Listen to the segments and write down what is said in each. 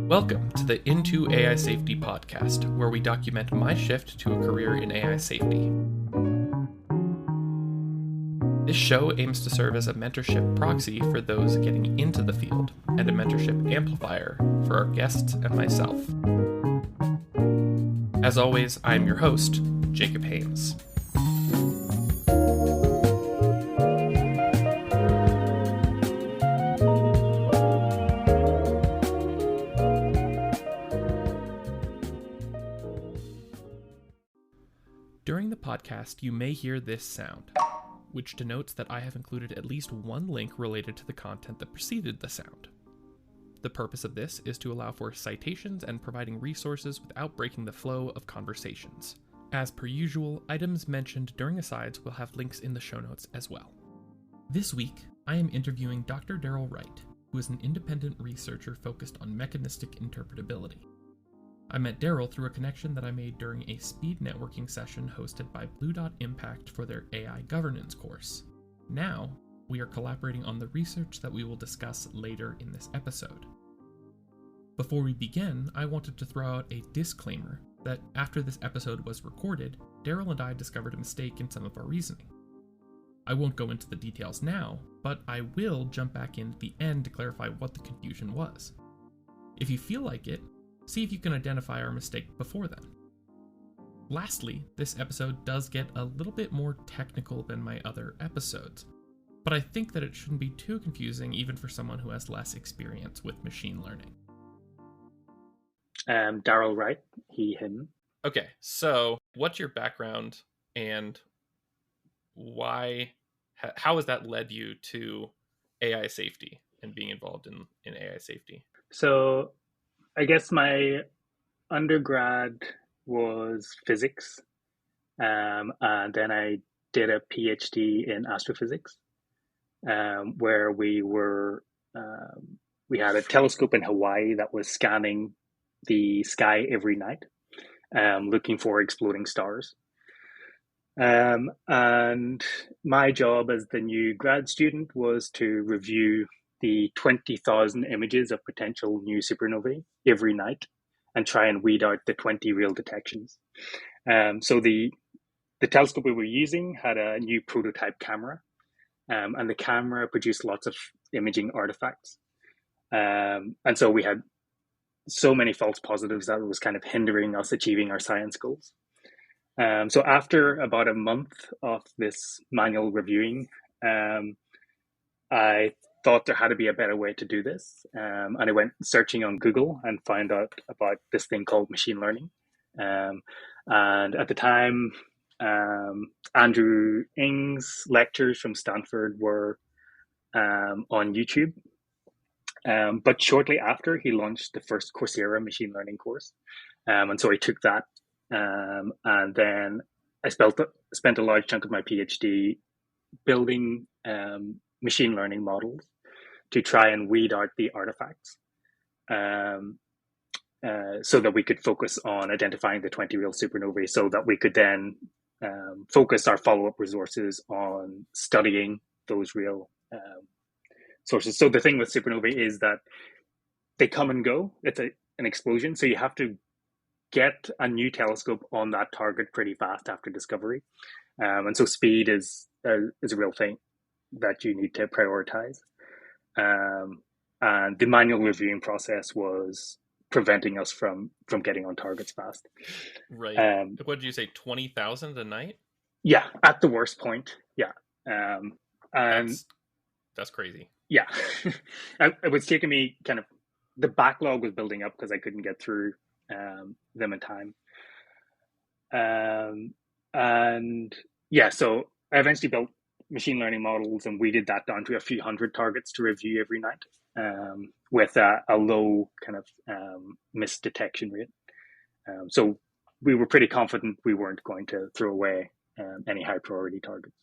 Welcome to the Into AI Safety podcast, where we document my shift to a career in AI safety. This show aims to serve as a mentorship proxy for those getting into the field, and a mentorship amplifier for our guests and myself. As always, I'm your host, Jacob Haynes. During the podcast, you may hear this sound, which denotes that I have included at least one link related to the content that preceded the sound. The purpose of this is to allow for citations and providing resources without breaking the flow of conversations. As per usual, items mentioned during asides will have links in the show notes as well. This week, I am interviewing Dr. Darryl Wright, who is an independent researcher focused on mechanistic interpretability. I met Darryl through a connection that I made during a speed networking session hosted by Blue Dot Impact for their AI governance course. Now, we are collaborating on the research that we will discuss later in this episode. Before we begin, I wanted to throw out a disclaimer that after this episode was recorded, Darryl and I discovered a mistake in some of our reasoning. I won't go into the details now, but I will jump back in at the end to clarify what the confusion was. If you feel like it, see if you can identify our mistake before then. Lastly, this episode does get a little bit more technical than my other episodes, but I think that it shouldn't be too confusing even for someone who has less experience with machine learning. Darryl Wright, he, him. Okay, so what's your background and how has that led you to AI safety and being involved in AI safety? So I guess my undergrad was physics, and then I did a PhD in astrophysics, where we had a telescope in Hawaii that was scanning the sky every night, looking for exploding stars. And my job as the new grad student was to review the 20,000 images of potential new supernovae every night and try and weed out the 20 real detections. So the telescope we were using had a new prototype camera, and the camera produced lots of imaging artifacts. And so we had so many false positives that it was kind of hindering us achieving our science goals. So after about a month of this manual reviewing, I thought there had to be a better way to do this. And I went searching on Google and found out about this thing called machine learning. And at the time, Andrew Ng's lectures from Stanford were on YouTube. But shortly after, he launched the first Coursera machine learning course. And so I took that. And then I spent a large chunk of my PhD building machine learning models to try and weed out the artifacts, so that we could focus on identifying the 20 real supernovae, so that we could then focus our follow-up resources on studying those real sources. So the thing with supernovae is that they come and go. It's an explosion, so you have to get a new telescope on that target pretty fast after discovery. And so speed is a real thing that you need to prioritize. And the manual reviewing process was preventing us from getting on targets fast. Right. What did you say, 20,000 a night? Yeah, at the worst point. Yeah. And that's crazy. Yeah. It was taking me the backlog was building up because I couldn't get through them in time. And yeah, so I eventually built machine learning models, and we did that down to a few hundred targets to review every night, with a low missed detection rate. So we were pretty confident we weren't going to throw away any high priority targets.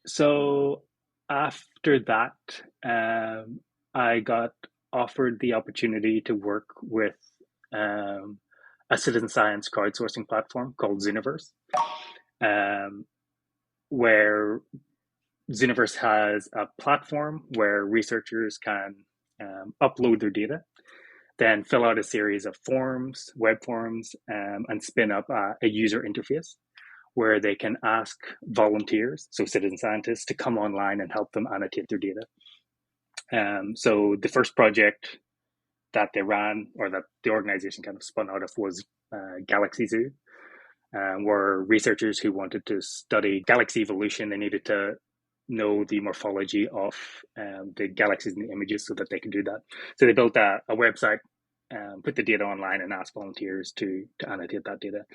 So after that, I got offered the opportunity to work with a citizen science crowdsourcing platform called Zooniverse, where Zooniverse has a platform where researchers can upload their data, then fill out a series of forms, web forms, and spin up a user interface where they can ask volunteers, so citizen scientists, to come online and help them annotate their data. So the first project that they ran, or that the organization kind of spun out of, was Galaxy Zoo, where researchers who wanted to study galaxy evolution, they needed to know the morphology of the galaxies in the images so that they could do that. So they built a website, put the data online, and asked volunteers to annotate that data.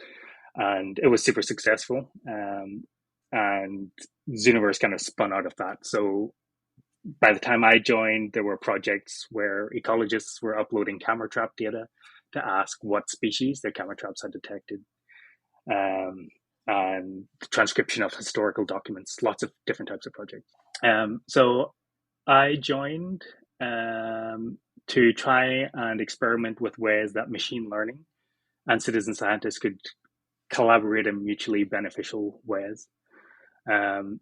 And it was super successful. And Zooniverse kind of spun out of that. So by the time I joined, there were projects where ecologists were uploading camera trap data to ask what species their camera traps had detected. And the transcription of historical documents, lots of different types of projects. So I joined to try and experiment with ways that machine learning and citizen scientists could collaborate in mutually beneficial ways.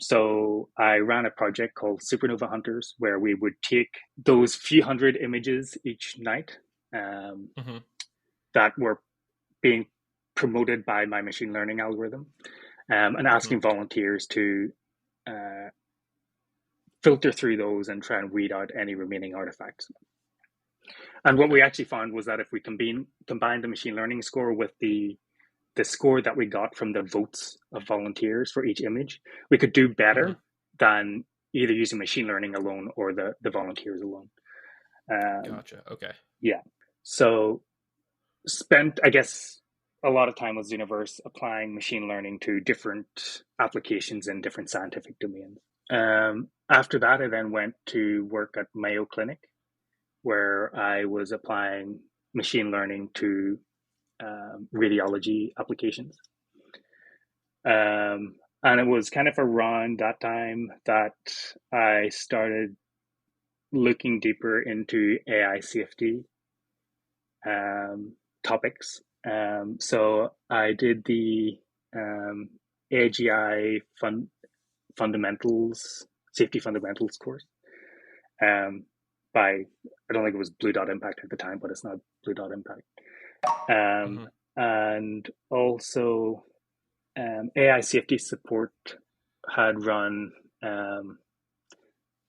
So I ran a project called Supernovae Hunters, where we would take those few hundred images each night that were being promoted by my machine learning algorithm, and asking volunteers to filter through those and try and weed out any remaining artifacts. And what we actually found was that if we combine the machine learning score with the score that we got from the votes of volunteers for each image, we could do better than either using machine learning alone or the volunteers alone. Gotcha. Okay. Yeah. So spent, I guess, a lot of time with Zooniverse applying machine learning to different applications in different scientific domains. After that, I then went to work at Mayo Clinic, where I was applying machine learning to radiology applications. And it was kind of around that time that I started looking deeper into AI safety topics. So I did the AGI fundamentals, safety fundamentals course. I don't think it was Blue Dot Impact at the time, but it's not Blue Dot Impact. And also AI safety support had run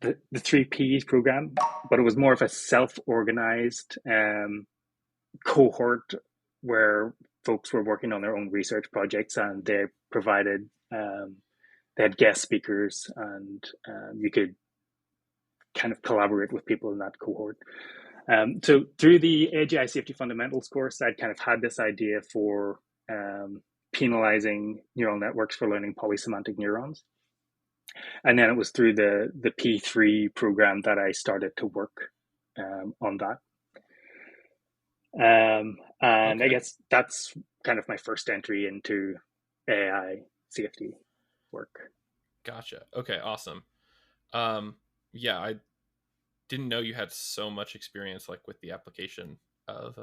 the 3Ps program, but it was more of a self-organized cohort where folks were working on their own research projects, and they provided they had guest speakers, and you could kind of collaborate with people in that cohort. So through the AGI Safety Fundamentals course, I'd kind of had this idea for penalizing neural networks for learning polysemantic neurons. And then it was through the P3 program that I started to work on that. And I guess that's kind of my first entry into AI safety work. Gotcha. Okay, awesome. Yeah, I didn't know you had so much experience like with the application of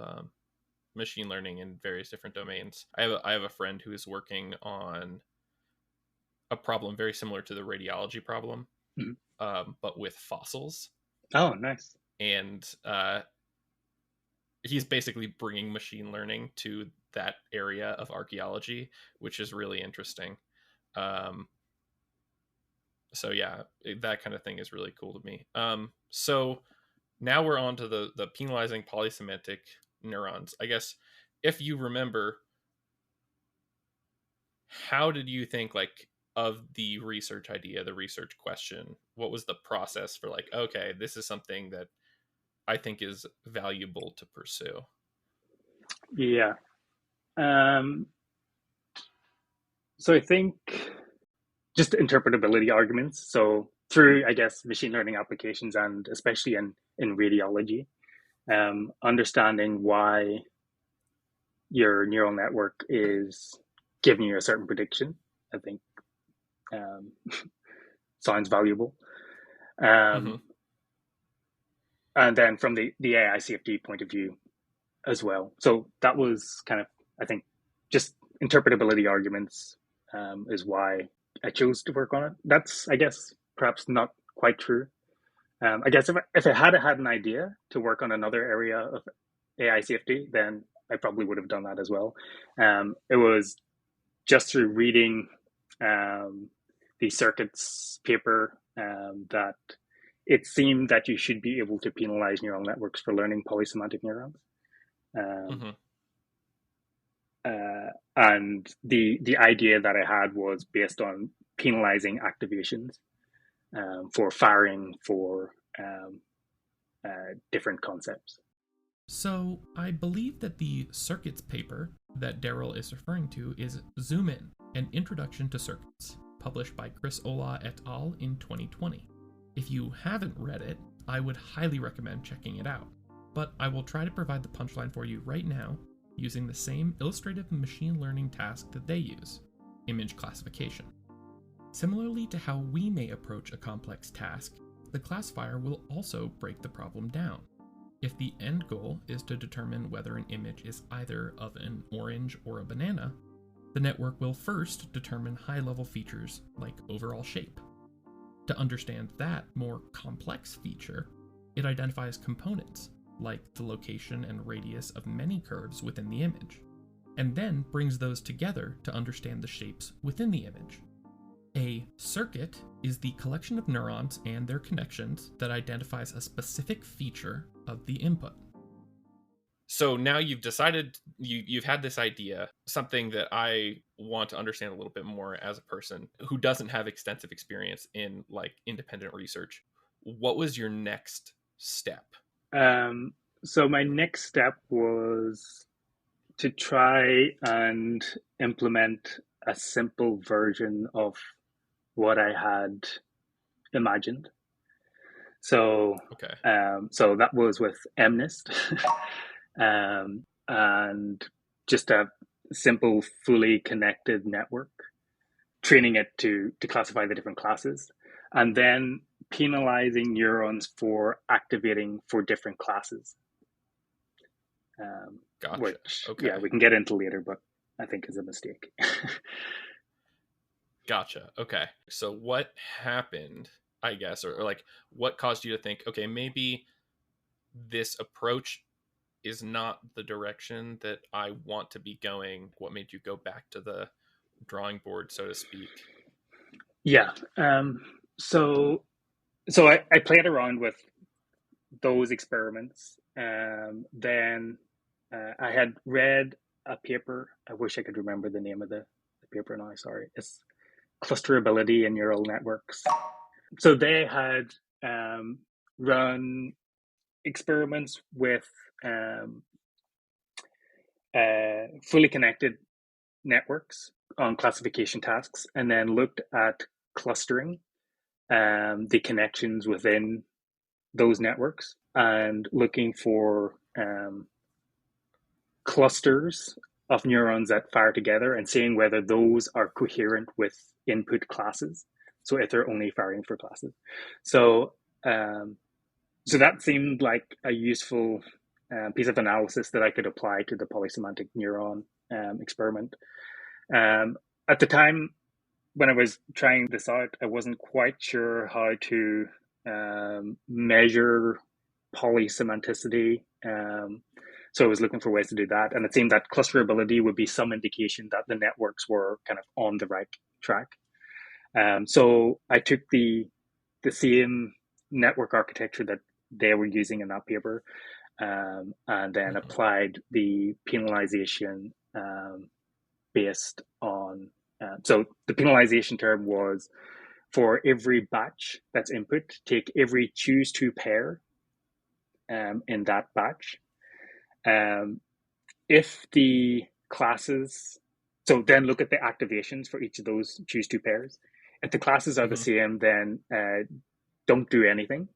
machine learning in various different domains. I have a friend who is working on a problem very similar to the radiology problem, but with fossils. Oh, nice. And he's basically bringing machine learning to that area of archaeology, which is really interesting. So yeah, that kind of thing is really cool to me. So now we're on to the penalizing polysemantic neurons. I guess if you remember, how did you think like of the research idea, the research question? What was the process for like, okay, this is something that I think is valuable to pursue? Yeah. So I think just interpretability arguments. So through, I guess, machine learning applications, and especially in radiology, understanding why your neural network is giving you a certain prediction, I think sounds valuable. And then from the AI safety point of view as well. So that was kind of, I think, just interpretability arguments is why I chose to work on it. That's, I guess, perhaps not quite true. I guess if I had an idea to work on another area of AI safety, then I probably would have done that as well. It was just through reading the circuits paper that it seemed that you should be able to penalize neural networks for learning polysemantic neurons. Um, Mm-hmm. and the idea that I had was based on penalizing activations for firing for different concepts. So, I believe that the circuits paper that Darryl is referring to is Zoom In, an introduction to circuits, published by Chris Olah et al. In 2020. If you haven't read it, I would highly recommend checking it out, but I will try to provide the punchline for you right now using the same illustrative machine learning task that they use, image classification. Similarly to how we may approach a complex task, the classifier will also break the problem down. If the end goal is to determine whether an image is either of an orange or a banana, the network will first determine high-level features like overall shape. To understand that more complex feature, it identifies components, like the location and radius of many curves within the image, and then brings those together to understand the shapes within the image. A circuit is the collection of neurons and their connections that identifies a specific feature of the input. So now you've decided, you've had this idea, something that I want to understand a little bit more as a person who doesn't have extensive experience in like independent research. What was your next step? So my next step was to try and implement a simple version of what I had imagined. So, Okay. so that was with MNIST, and just a simple, fully connected network, training it to classify the different classes, and then penalizing neurons for activating for different classes. Gotcha. Which, Okay. yeah, we can get into later, but I think is a mistake. Gotcha. Okay. So what happened, I guess, or like what caused you to think, okay, maybe this approach is not the direction that I want to be going? What made you go back to the drawing board, so to speak? Yeah. So I played around with those experiments. Then I had read a paper. I wish I could remember the name of the paper now. Sorry. It's Clusterability in Neural Networks. So they had run experiments with fully connected networks on classification tasks and then looked at clustering the connections within those networks and looking for clusters of neurons that fire together and seeing whether those are coherent with input classes. So if they're only firing for classes. So so that seemed like a useful piece of analysis that I could apply to the polysemantic neuron experiment. At the time when I was trying this out, I wasn't quite sure how to measure polysemanticity. So I was looking for ways to do that. And it seemed that clusterability would be some indication that the networks were kind of on the right track. So I took the same network architecture that they were using in that paper and then applied the penalization based on. So the penalization term was for every batch that's input, take every choose to pair in that batch. If the classes, so then look at the activations for each of those choose to pairs. If the classes are the same, then don't do anything.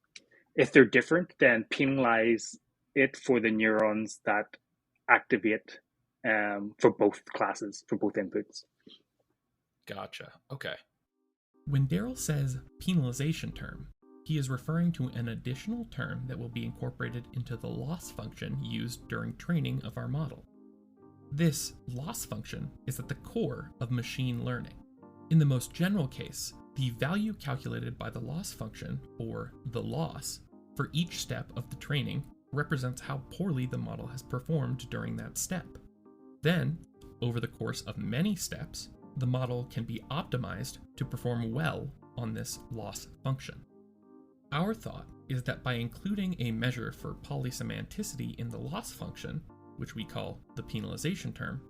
If they're different, then penalize it for the neurons that activate for both classes, for both inputs. Gotcha. Okay. When Darryl says penalization term, he is referring to an additional term that will be incorporated into the loss function used during training of our model. This loss function is at the core of machine learning. In the most general case, the value calculated by the loss function, or the loss, for each step of the training represents how poorly the model has performed during that step. Then, over the course of many steps, the model can be optimized to perform well on this loss function. Our thought is that by including a measure for polysemanticity in the loss function, which we call the penalization term,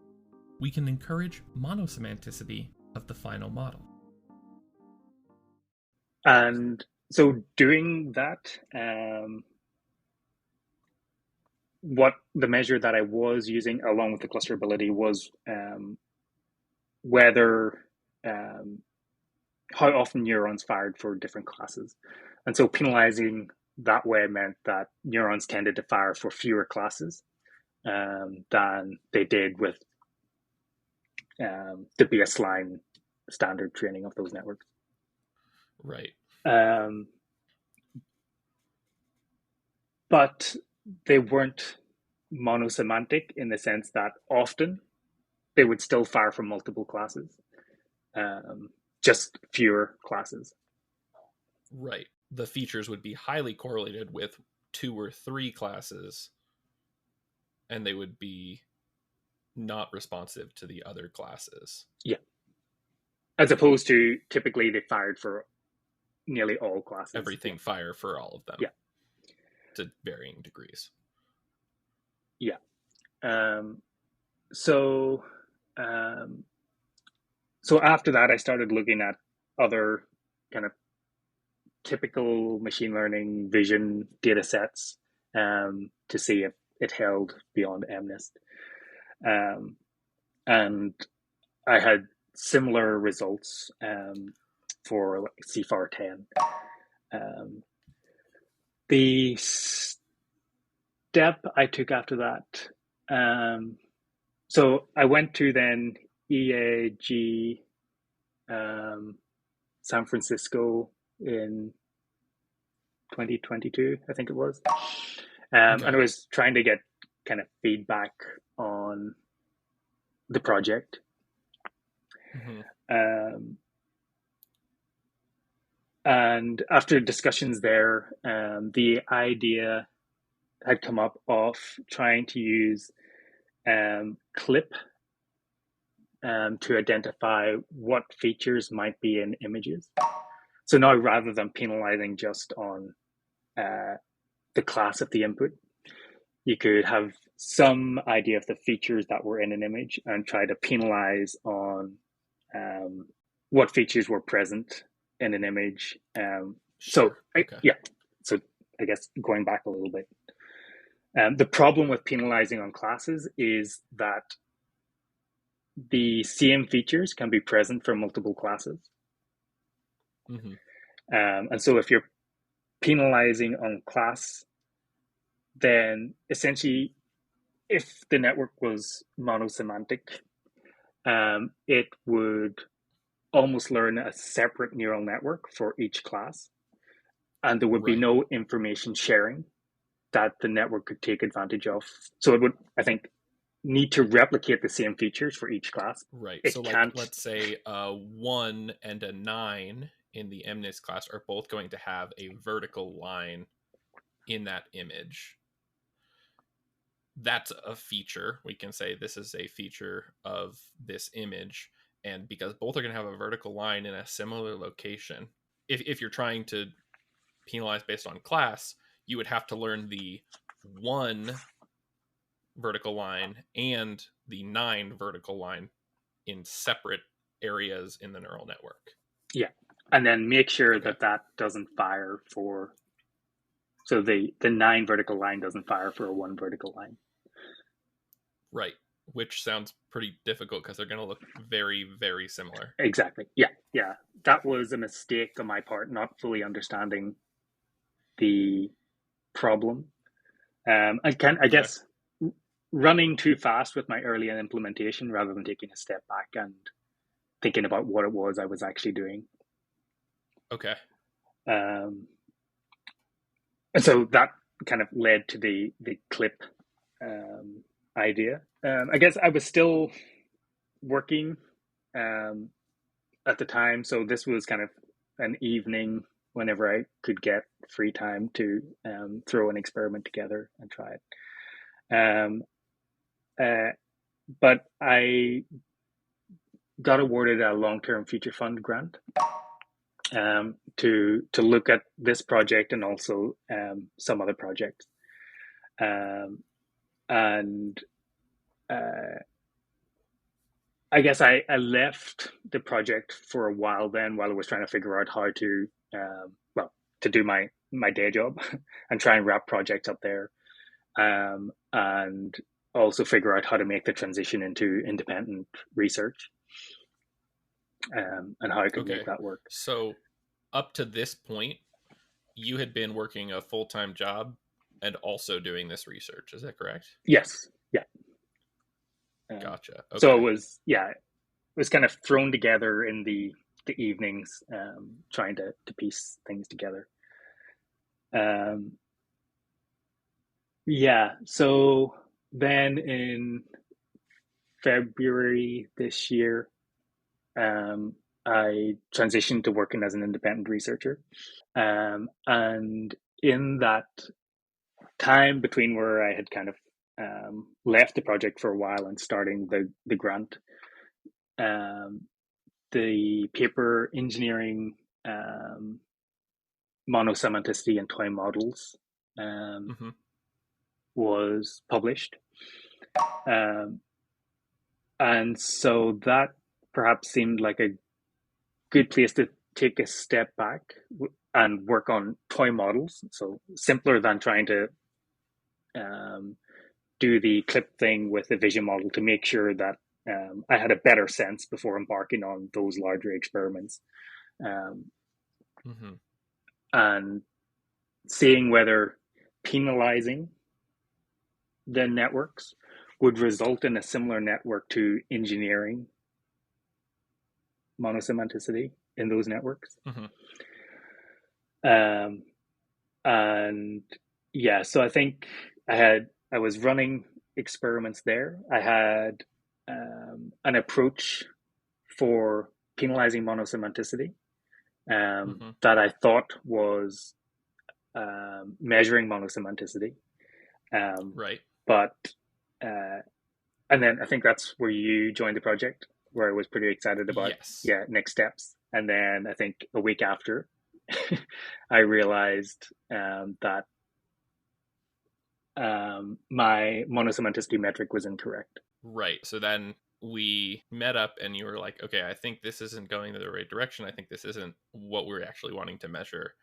we can encourage monosemanticity of the final model. And so doing that, what the measure that I was using along with the clusterability was whether how often neurons fired for different classes. And so penalizing that way meant that neurons tended to fire for fewer classes than they did with the baseline standard training of those networks. Right. But they weren't monosemantic in the sense that often they would still fire from multiple classes, just fewer classes. Right. The features would be highly correlated with 2 or 3 classes, and they would be not responsive to the other classes. Yeah. As opposed to typically they fired for nearly all classes. Everything fire for all of them. Yeah. To varying degrees. Yeah. So after that, I started looking at other kind of typical machine learning vision data sets to see if it held beyond MNIST. And I had similar results for like CFAR 10. The step I took after that, so I went to then EAG San Francisco in 2022, I think it was. And I was trying to get kind of feedback on the project. And after discussions there, the idea had come up of trying to use CLIP to identify what features might be in images. So now rather than penalizing just on the class of the input, you could have some idea of the features that were in an image and try to penalize on what features were present in an image. So I guess going back a little bit, the problem with penalizing on classes is that the same features can be present for multiple classes. And so if you're penalizing on class, then essentially, if the network was monosemantic, it would almost learn a separate neural network for each class. And there would be no information sharing that the network could take advantage of. So it would, I think, need to replicate the same features for each class. Right. So like, let's say a 1 and a 9 in the MNIST class are both going to have a vertical line in that image. That's a feature. We can say this is a feature of this image. And because both are going to have a vertical line in a similar location, if you're trying to penalize based on class, you would have to learn the 1 vertical line and the 9 vertical line in separate areas in the neural network. Yeah. And then make sure that doesn't fire for, so the 9 vertical line doesn't fire for a 1 vertical line. Right. Which sounds pretty difficult because they're going to look very, very similar. Exactly. Yeah. Yeah. That was a mistake on my part, not fully understanding the problem. I guess running too fast with my early implementation rather than taking a step back and thinking about what it was I was actually doing. Okay. And so that kind of led to the CLIP idea. I guess I was still working at the time, so this was kind of an evening whenever I could get free time to throw an experiment together and try it. But I got awarded a long-term future fund grant to look at this project and also some other projects. And I guess I left the project for a while while I was trying to figure out how to to do my day job and try and wrap projects up there, and also figure out how to make the transition into independent research, and how I could make that work. So up to this point, you had been working a full-time job and also doing this research. Is that correct? Yes. Yeah. Gotcha. Okay. So it was kind of thrown together in the evenings, trying to piece things together. So then in February this year, I transitioned to working as an independent researcher. And in that time between where I had kind of left the project for a while and starting the grant, the paper Engineering Monosemanticity and Toy Models was published. And so that perhaps seemed like a good place to take a step back and work on toy models. So simpler than trying to do the clip thing with the vision model to make sure that I had a better sense before embarking on those larger experiments. And seeing whether penalizing the networks would result in a similar network to engineering monosemanticity in those networks. And yeah, so I think I was running experiments there. I had an approach for penalizing monosemanticity that I thought was measuring monosemanticity. Right. But and then I think that's where you joined the project, where I was pretty excited about next steps. And then I think a week after, I realized that my monosemanticity metric was incorrect. Right. So then we met up and you were like, okay, I think this isn't going in the right direction. I think this isn't what we're actually wanting to measure.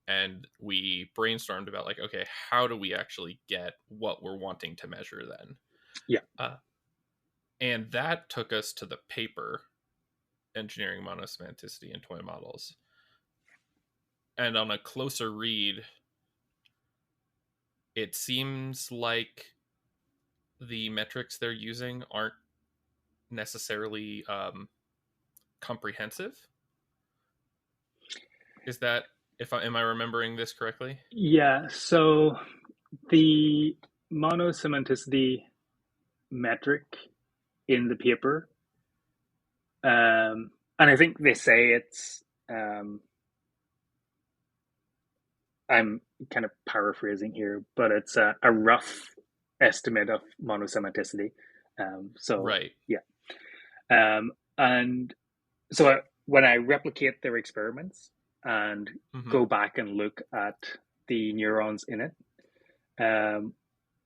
And we brainstormed about like, okay, how do we actually get what we're wanting to measure then? Yeah. And that took us to the paper, Engineering Monosemanticity and Toy Models. And on a closer read, it seems like the metrics they're using aren't necessarily comprehensive. Is that, am I remembering this correctly? Yeah. So the monosemanticity metric in the paper, and I think they say it's, I'm kind of paraphrasing here, but it's a rough estimate of monosemanticity. Right. Yeah. And so when I replicate their experiments and go back and look at the neurons in it,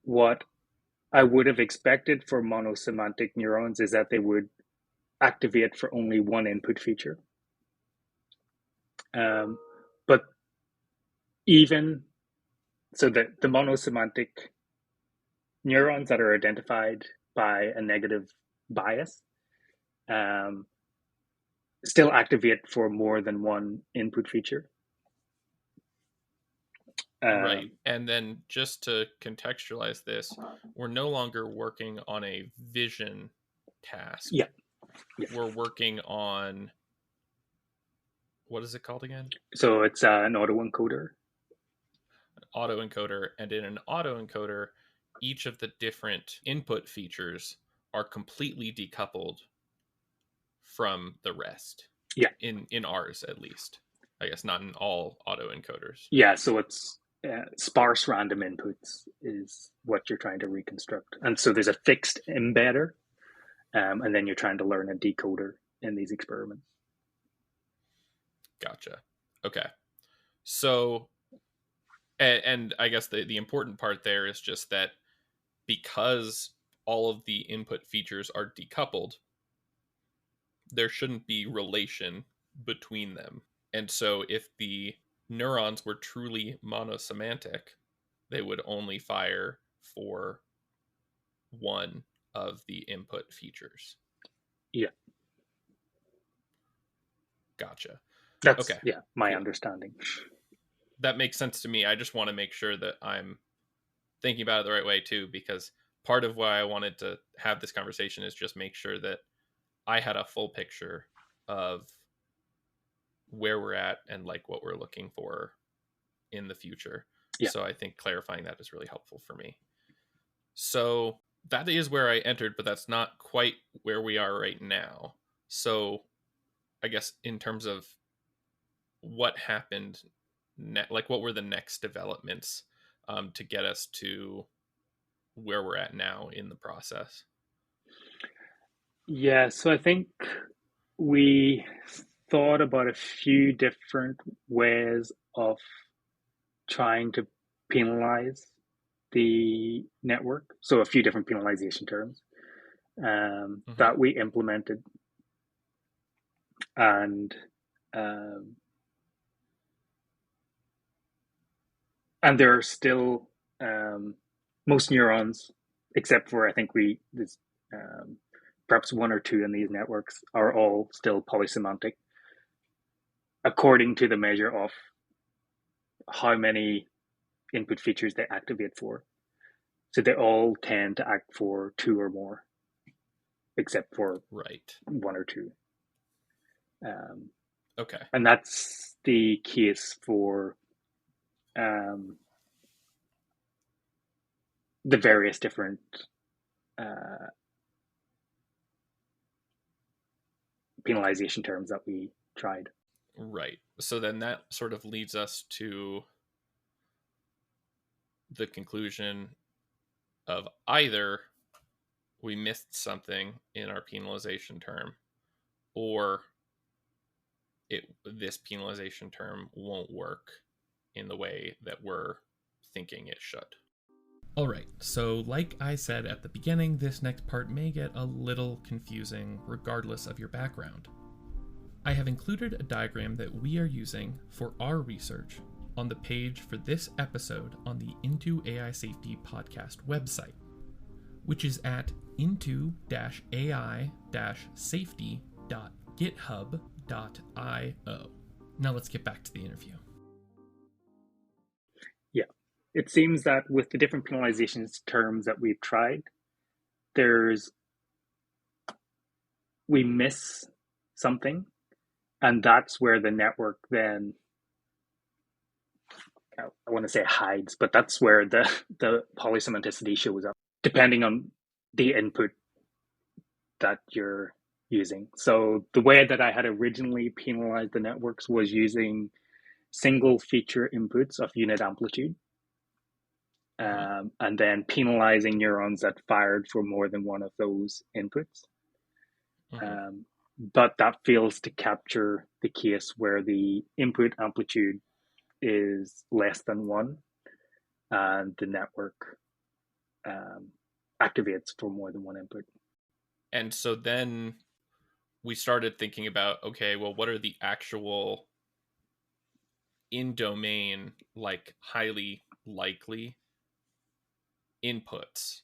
what I would have expected for monosemantic neurons is that they would activate for only one input feature. But even so, the monosemantic neurons that are identified by a negative bias still activate for more than one input feature. Right. And then just to contextualize this, we're no longer working on a vision task. Yeah. We're working on, what is it called again? So it's an autoencoder. An autoencoder. And in an autoencoder, each of the different input features are completely decoupled from the rest. Yeah. In ours, at least. I guess not in all autoencoders. Yeah, so it's sparse random inputs is what you're trying to reconstruct. And so there's a fixed embedder, and then you're trying to learn a decoder in these experiments. Gotcha. Okay. So, and I guess the important part there is just that because all of the input features are decoupled, there shouldn't be relation between them. And so if the neurons were truly monosemantic, they would only fire for one of the input features. Yeah. Gotcha. That's, Okay. yeah, my Cool. understanding. That makes sense to me. I just want to make sure that I'm thinking about it the right way too, because part of why I wanted to have this conversation is just make sure that I had a full picture of where we're at and like what we're looking for in the future. Yeah. So I think clarifying that is really helpful for me. So that is where I entered, but that's not quite where we are right now. So I guess in terms of what happened, like what were the next developments to get us to where we're at now in the process? Yeah, so I think we thought about a few different ways of trying to penalize the network. So a few different penalization terms that we implemented, and um, there are still most neurons, except for I think there's perhaps one or two in these networks, are all still polysemantic according to the measure of how many input features they activate for. So they all tend to act for two or more, except for Right. one or two. Okay. And that's the case for the various different penalization terms that we tried. Right. So then that sort of leads us to the conclusion of either we missed something in our penalization term, or this penalization term won't work in the way that we're thinking it should. Alright, so like I said at the beginning, this next part may get a little confusing regardless of your background. I have included a diagram that we are using for our research on the page for this episode on the Into AI Safety podcast website, which is at into-ai-safety.github.io. Now let's get back to the interview. Yeah, it seems that with the different penalization terms that we've tried, we miss something, and that's where the network then, I want to say hides, but that's where the polysemanticity shows up, depending on the input that you're using. So the way that I had originally penalized the networks was using single feature inputs of unit amplitude, and then penalizing neurons that fired for more than one of those inputs. But that fails to capture the case where the input amplitude is less than one and the network activates for more than one input. And so then we started thinking about, okay, well, what are the actual in domain, like highly likely inputs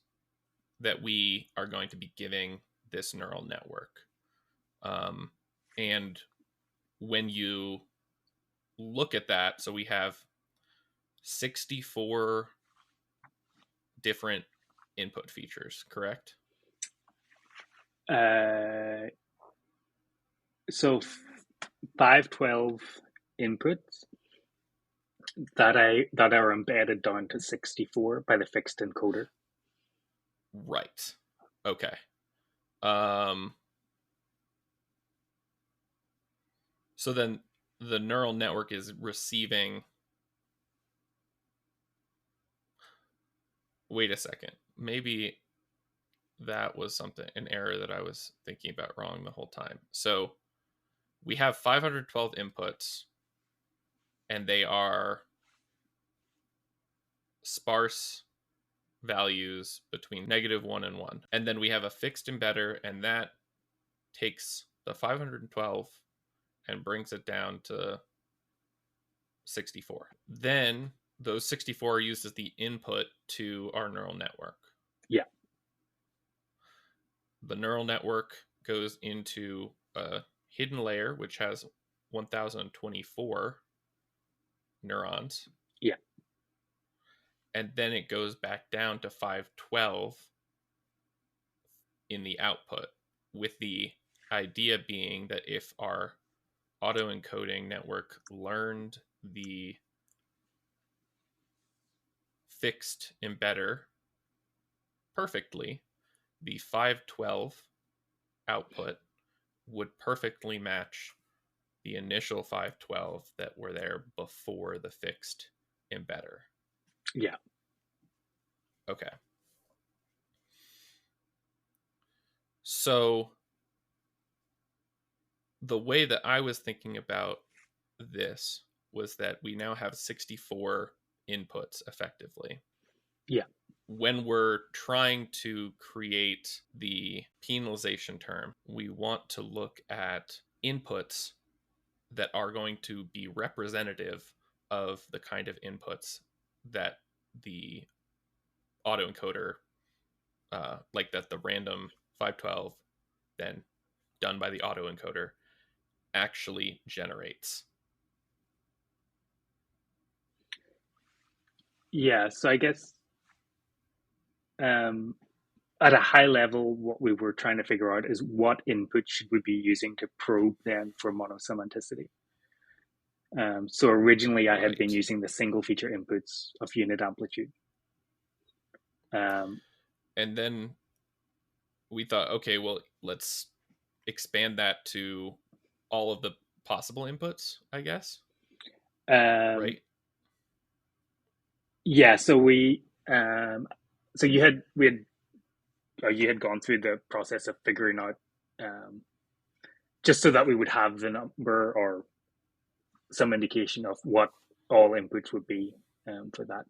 that we are going to be giving this neural network? And when you look at that, so we have 64 different input features, correct? So 512 inputs that are embedded down to 64 by the fixed encoder. Right. Okay. So then the neural network is receiving... Wait a second. Maybe that was an error that I was thinking about wrong the whole time. So we have 512 inputs, and they are sparse values between -1 and 1. And then we have a fixed embedder, and that takes the 512 and brings it down to 64. Then those 64 are used as the input to our neural network. Yeah. The neural network goes into a hidden layer, which has 1024 neurons. Yeah. And then it goes back down to 512 in the output, with the idea being that if our autoencoding network learned the fixed embedder perfectly, the 512 output would perfectly match the initial 512 that were there before the fixed embedder. Yeah. Okay. So the way that I was thinking about this was that we now have 64 inputs effectively. Yeah. When we're trying to create the penalization term, we want to look at inputs that are going to be representative of the kind of inputs that the autoencoder, like that the random 512, then done by the autoencoder, actually generates. Yeah. So I guess at a high level, what we were trying to figure out is what input should we be using to probe then for monosemanticity. So originally I had been using the single feature inputs of unit amplitude. And then we thought, okay, well, let's expand that to all of the possible inputs, I guess. Right? Yeah. So you had gone through the process of figuring out, just so that we would have the number or some indication of what all inputs would be for that,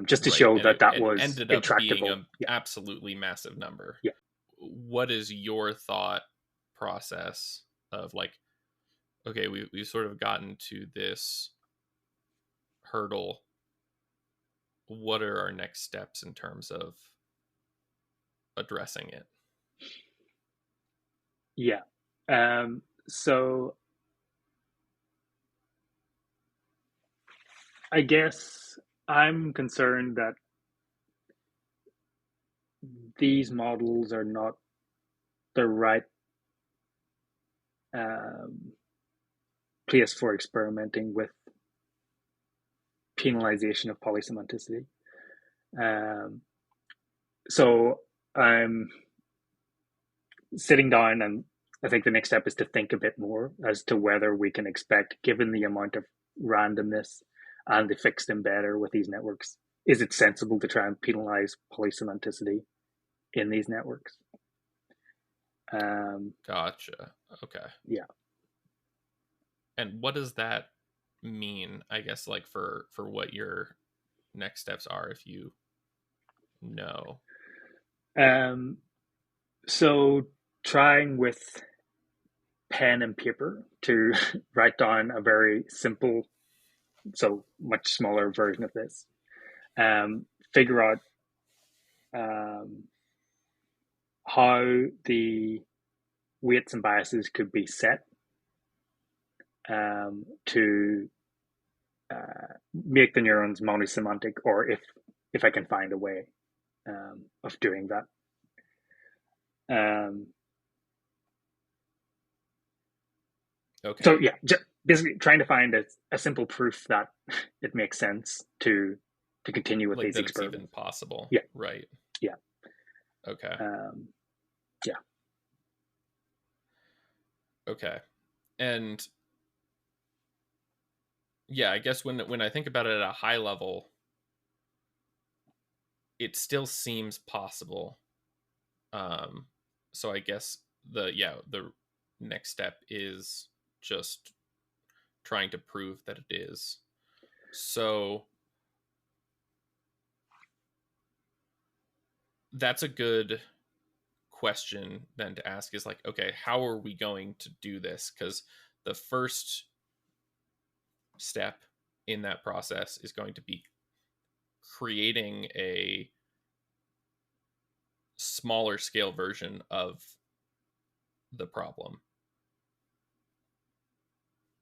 just to show that that was ended up intractable. being an absolutely massive number. Yeah. What is your thought process of like, okay, we've sort of gotten to this hurdle. What are our next steps in terms of addressing it? Yeah. So I guess I'm concerned that these models are not the right place for experimenting with penalization of polysemanticity. So I'm sitting down, and I think the next step is to think a bit more as to whether we can expect, given the amount of randomness and the fixed embedder with these networks, is it sensible to try and penalize polysemanticity in these networks? Gotcha. Okay. Yeah. And what does that mean, I guess, like for what your next steps are, if you know? So trying with pen and paper to write down a very simple, so much smaller version of this, figure out how the weights and biases could be set to make the neurons monosemantic, or if I can find a way of doing that. Okay. So yeah, basically trying to find a simple proof that it makes sense to continue with like these that experiments. It's even possible. Yeah. Right. Yeah. Okay. Yeah. Okay. And yeah, I guess when I think about it at a high level, it still seems possible. Um, so I guess the next step is just trying to prove that it is. So that's a good question then to ask is like, okay, how are we going to do this? Because the first step in that process is going to be creating a smaller scale version of the problem.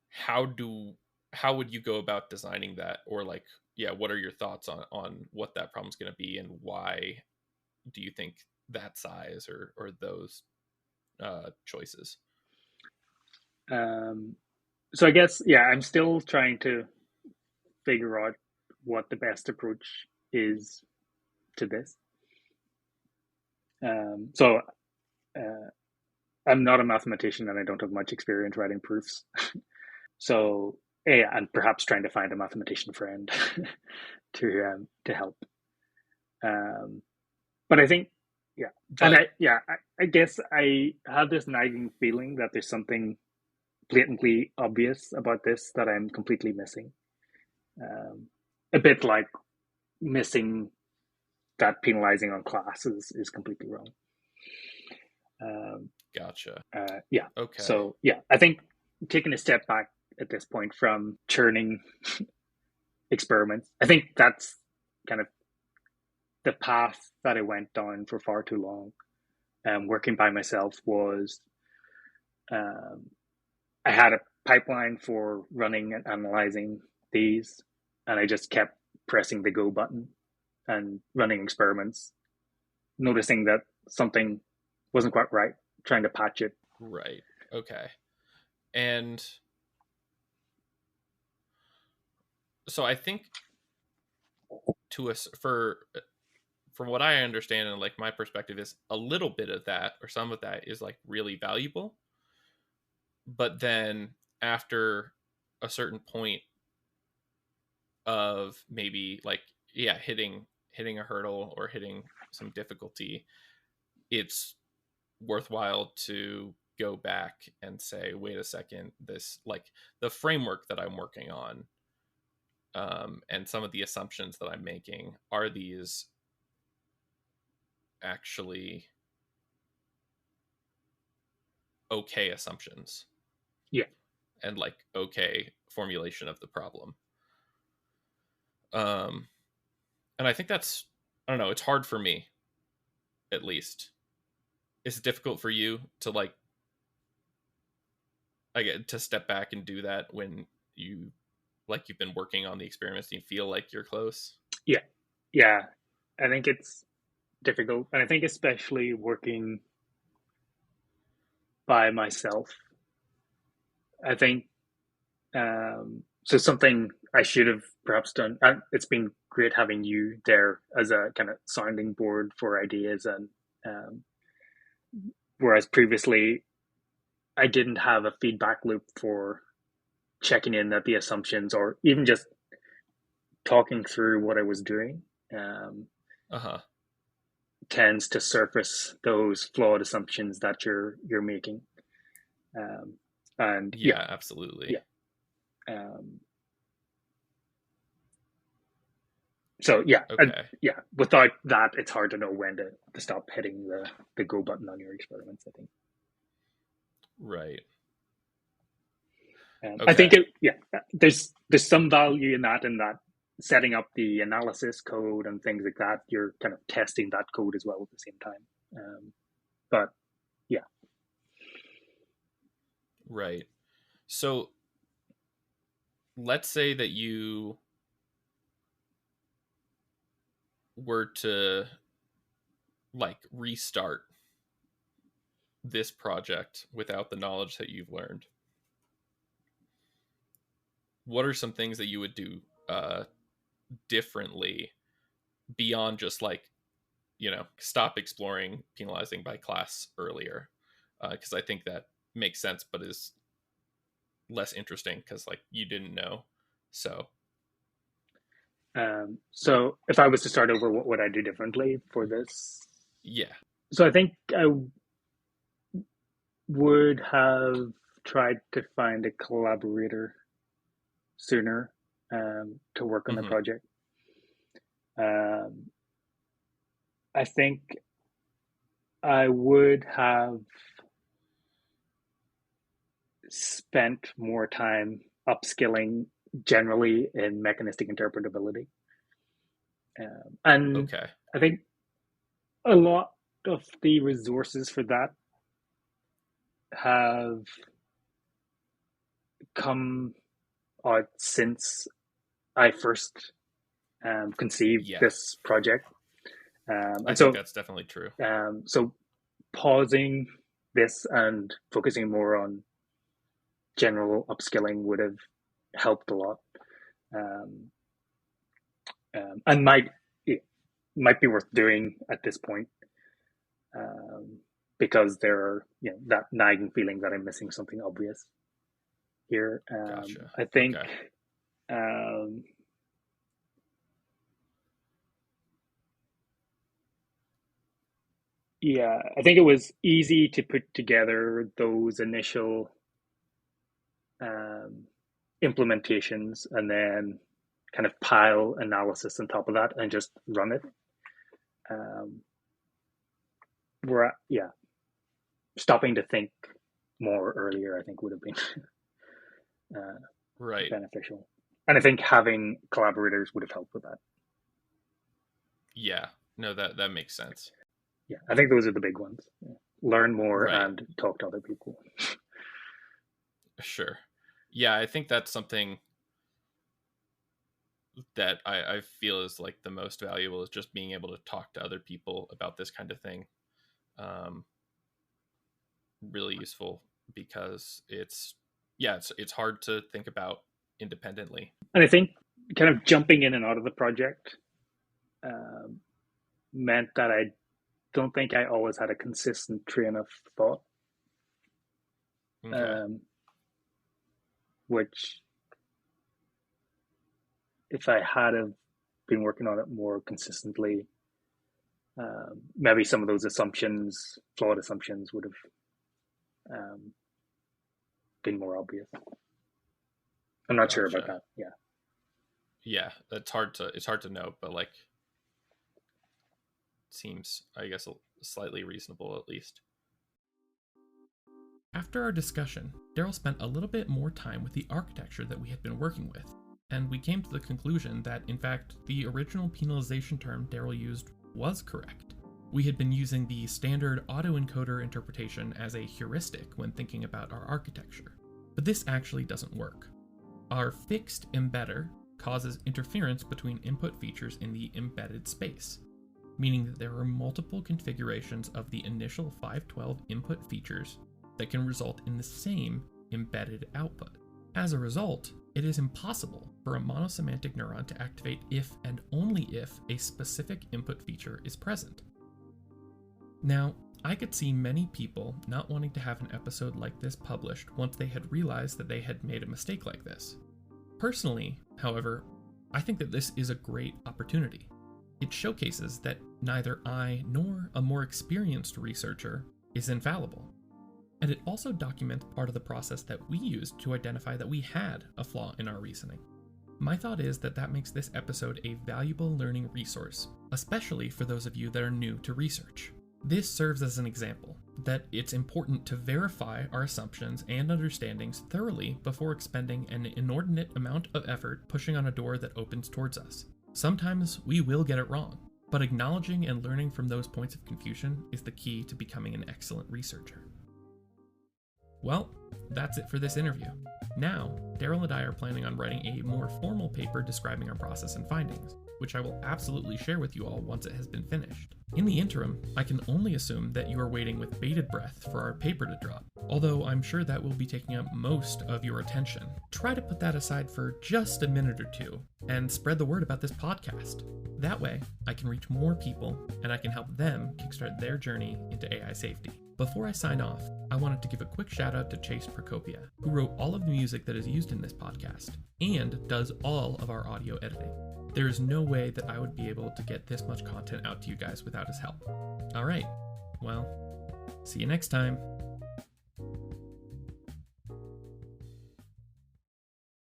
how do how would you go about designing that, or like, yeah, what are your thoughts on what that problem's going to be, and why do you think that size or those choices? Um, so I guess, yeah, I'm still trying to figure out what the best approach is to this. So uh, I'm not a mathematician and I don't have much experience writing proofs. So yeah, and perhaps trying to find a mathematician friend to help. Um, but I think, yeah, and But I guess I have this nagging feeling that there's something blatantly obvious about this that I'm completely missing. Um, a bit like missing that penalizing on class is completely wrong. Um, gotcha. yeah. Okay. So yeah, I think taking a step back at this point from churning experiments, I think that's kind of the path that I went down for far too long. Working by myself was um, I had a pipeline for running and analyzing these, and I just kept pressing the go button and running experiments, noticing that something wasn't quite right, trying to patch it. Right. Okay. And so I think to us for from what I understand and like my perspective is a little bit of that or some of that is like really valuable, but then after a certain point of maybe like, yeah, hitting a hurdle or hitting some difficulty, it's worthwhile to go back and say, wait a second, this like the framework that I'm working on, and some of the assumptions that I'm making, are these actually okay assumptions Yeah. and like okay formulation of the problem. um and I think that's, I don't know, it's hard for me, at least. It's difficult for you to like, I get to step back and do that when you like you've been working on the experiments and you feel like you're close. Yeah. Yeah. I think it's difficult. And I think especially working by myself, I think so something I should have perhaps done. And it's been great having you there as a kind of sounding board for ideas. And um, whereas previously I didn't have a feedback loop for checking in that the assumptions or even just talking through what I was doing um, Uh-huh. tends to surface those flawed assumptions that you're making. Um, and yeah, Yeah, absolutely. yeah. Um, so yeah, Okay. yeah. Without that, it's hard to know when to stop hitting the go button on your experiments. I think. Right. I think Okay. yeah, there's some value in that setting up the analysis code and things like that. You're kind of testing that code as well at the same time. But yeah, Right. So let's say that you were to like restart this project without the knowledge that you've learned. What are some things that you would do differently beyond just like, stop exploring penalizing by class earlier? Because I think that makes sense, but is less interesting because like you didn't know. So, so if I was to start over, what would I do differently for this? yeah. So I think I would have tried to find a collaborator sooner to work on the Mm-hmm. project. I think I would have spent more time upskilling generally in mechanistic interpretability. And Okay. I think a lot of the resources for that have come out since I first conceived Yeah. this project. I And think so, that's definitely true. so pausing this and focusing more on general upskilling would have helped a lot, um, and might be worth doing at this point, because there are that nagging feeling that I'm missing something obvious here. Gotcha. I think Okay. um, yeah, I think it was easy to put together those initial um, implementations and then kind of pile analysis on top of that and just run it. Um, yeah, stopping to think more earlier, I think, would have been uh, Right. beneficial. And I think having collaborators would have helped with that. Yeah. No, that makes sense. Yeah, I think those are the big ones. Yeah. Learn more Right. and talk to other people. Sure. Yeah, I think that's something that I feel is like the most valuable is just being able to talk to other people about this kind of thing. Um, really useful because it's hard to think about independently. And I think kind of jumping in and out of the project um, meant that I don't think I always had a consistent train of thought, Okay. um, which if I had have been working on it more consistently, maybe some of those flawed assumptions, would have been more obvious. I'm not sure about Gotcha. that. Yeah. Yeah, it's hard to know, but like seems I guess slightly reasonable at least. After our discussion, Darryl spent a little bit more time with the architecture that we had been working with, and we came to the conclusion that, in fact, the original penalization term Darryl used was correct. We had been using the standard autoencoder interpretation as a heuristic when thinking about our architecture, but this actually doesn't work. Our fixed embedder causes interference between input features in the embedded space, meaning that there are multiple configurations of the initial 512 input features that can result in the same embedded output. As a result, it is impossible for a monosemantic neuron to activate if and only if a specific input feature is present. Now, I could see many people not wanting to have an episode like this published once they had realized that they had made a mistake like this. Personally, however, I think that this is a great opportunity. It showcases that neither I nor a more experienced researcher is infallible. And it also documents part of the process that we used to identify that we had a flaw in our reasoning. My thought is that that makes this episode a valuable learning resource, especially for those of you that are new to research. This serves as an example that it's important to verify our assumptions and understandings thoroughly before expending an inordinate amount of effort pushing on a door that opens towards us. Sometimes we will get it wrong, but acknowledging and learning from those points of confusion is the key to becoming an excellent researcher. Well, that's it for this interview. Now, Darryl and I are planning on writing a more formal paper describing our process and findings, which I will absolutely share with you all once it has been finished. In the interim, I can only assume that you are waiting with bated breath for our paper to drop, although I'm sure that will be taking up most of your attention. Try to put that aside for just a minute or two and spread the word about this podcast. That way, I can reach more people and I can help them kickstart their journey into AI safety. Before I sign off, I wanted to give a quick shout out to Chase Procopia, who wrote all of the music that is used in this podcast, and does all of our audio editing. There is no way that I would be able to get this much content out to you guys without his help. Alright, well, see you next time.